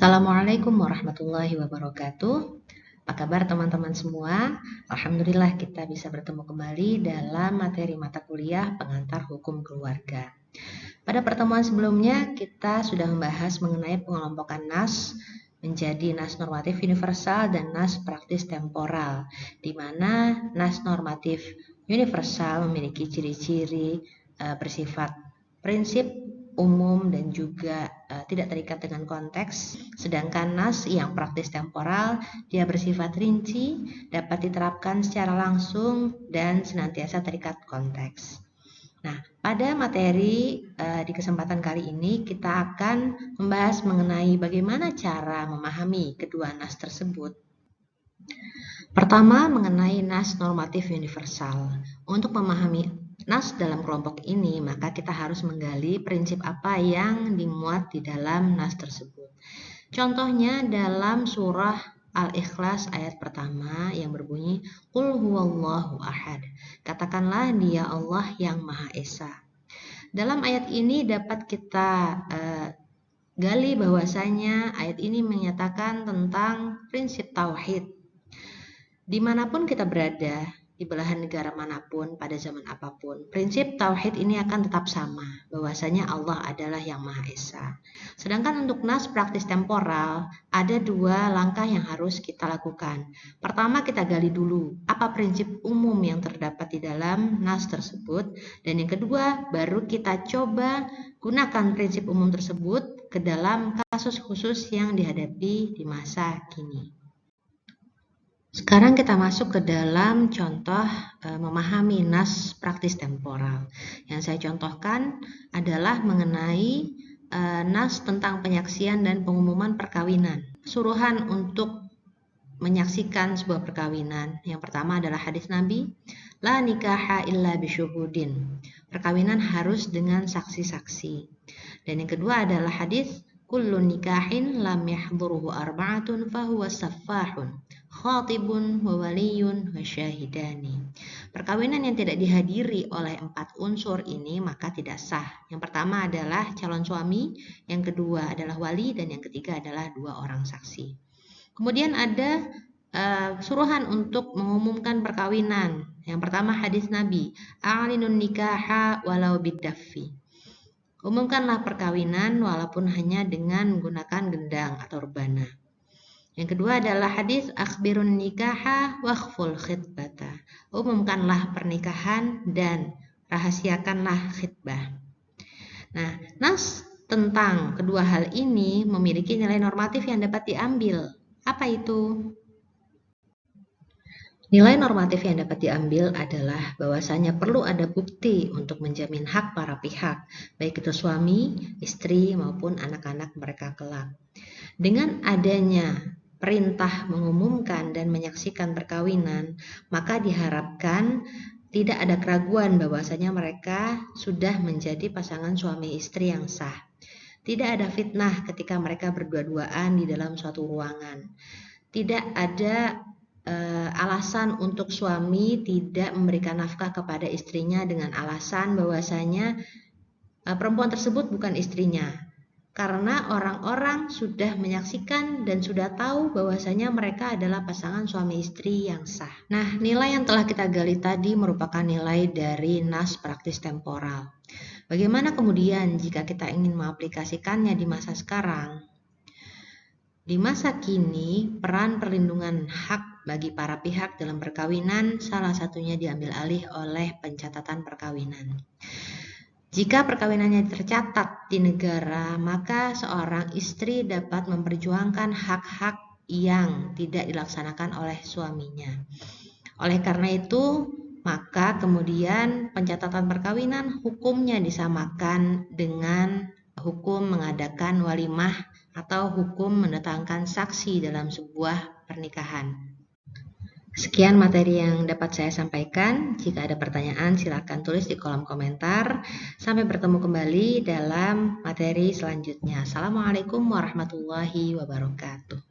Assalamualaikum warahmatullahi wabarakatuh. Apa kabar teman-teman semua? Alhamdulillah kita bisa bertemu kembali dalam materi mata kuliah pengantar hukum keluarga. Pada pertemuan sebelumnya kita sudah membahas mengenai pengelompokan nas menjadi nas normatif universal dan nas praktis temporal, di mana nas normatif universal memiliki ciri-ciri bersifat prinsip umum dan juga tidak terikat dengan konteks, sedangkan nas yang praktis temporal dia bersifat rinci, dapat diterapkan secara langsung dan senantiasa terikat konteks. Nah, pada materi di kesempatan kali ini kita akan membahas mengenai bagaimana cara memahami kedua nas tersebut. Pertama, mengenai nas normatif universal. Untuk memahami nas dalam kelompok ini, maka kita harus menggali prinsip apa yang dimuat di dalam nas tersebut. Contohnya dalam surah Al-Ikhlas ayat pertama yang berbunyi Qul huwallahu ahad. Katakanlah dia Allah yang Maha Esa. Dalam ayat ini dapat kita gali bahwasanya ayat ini menyatakan tentang prinsip tauhid. Dimanapun kita berada, di belahan negara manapun, pada zaman apapun, prinsip tauhid ini akan tetap sama, bahwasanya Allah adalah yang Maha Esa. Sedangkan untuk nas praktis temporal, ada dua langkah yang harus kita lakukan. Pertama, kita gali dulu apa prinsip umum yang terdapat di dalam nas tersebut, dan yang kedua, baru kita coba gunakan prinsip umum tersebut ke dalam kasus khusus yang dihadapi di masa kini. Sekarang kita masuk ke dalam contoh memahami nas praktis temporal. Yang saya contohkan adalah mengenai nas tentang penyaksian dan pengumuman perkawinan. Suruhan untuk menyaksikan sebuah perkawinan. Yang pertama adalah hadis Nabi, la nikaha illa bisyuhudin. Perkawinan harus dengan saksi-saksi. Dan yang kedua adalah hadis kullu nikahin lam yahdhuruhu arba'atun fahuwa saffahun khatibun wa waliyun wa syahidani. Perkawinan yang tidak dihadiri oleh 4 unsur ini maka tidak sah. Yang pertama adalah calon suami, yang kedua adalah wali, dan yang ketiga adalah 2 orang saksi. Kemudian ada suruhan untuk mengumumkan perkawinan. Yang pertama hadis Nabi, a'linun nikaha walau bidaffi. Umumkanlah perkawinan walaupun hanya dengan menggunakan gendang atau rebana. Yang kedua adalah hadis akhbirun nikaha wakhful khitbata. Umumkanlah pernikahan dan rahasiakanlah khitbah. Nah, nas tentang kedua hal ini memiliki nilai normatif yang dapat diambil. Apa itu? Nilai normatif yang dapat diambil adalah bahwasanya perlu ada bukti untuk menjamin hak para pihak, baik itu suami, istri, maupun anak-anak mereka kelak. Dengan adanya perintah mengumumkan dan menyaksikan perkawinan, maka diharapkan tidak ada keraguan bahwasanya mereka sudah menjadi pasangan suami istri yang sah. Tidak ada fitnah ketika mereka berdua-duaan di dalam suatu ruangan. Tidak ada alasan untuk suami tidak memberikan nafkah kepada istrinya dengan alasan bahwasanya perempuan tersebut bukan istrinya, karena orang-orang sudah menyaksikan dan sudah tahu bahwasanya mereka adalah pasangan suami istri yang sah. Nah, nilai yang telah kita gali tadi merupakan nilai dari nas praktis temporal. Bagaimana kemudian jika kita ingin mengaplikasikannya di masa sekarang? Di masa kini, peran perlindungan hak bagi para pihak dalam perkawinan salah satunya diambil alih oleh pencatatan perkawinan. Jika perkawinannya tercatat di negara, maka seorang istri dapat memperjuangkan hak-hak yang tidak dilaksanakan oleh suaminya. Oleh karena itu, maka kemudian pencatatan perkawinan hukumnya disamakan dengan hukum mengadakan walimah atau hukum mendatangkan saksi dalam sebuah pernikahan. Sekian materi yang dapat saya sampaikan. Jika ada pertanyaan silakan tulis di kolom komentar. Sampai bertemu kembali dalam materi selanjutnya. Assalamualaikum warahmatullahi wabarakatuh.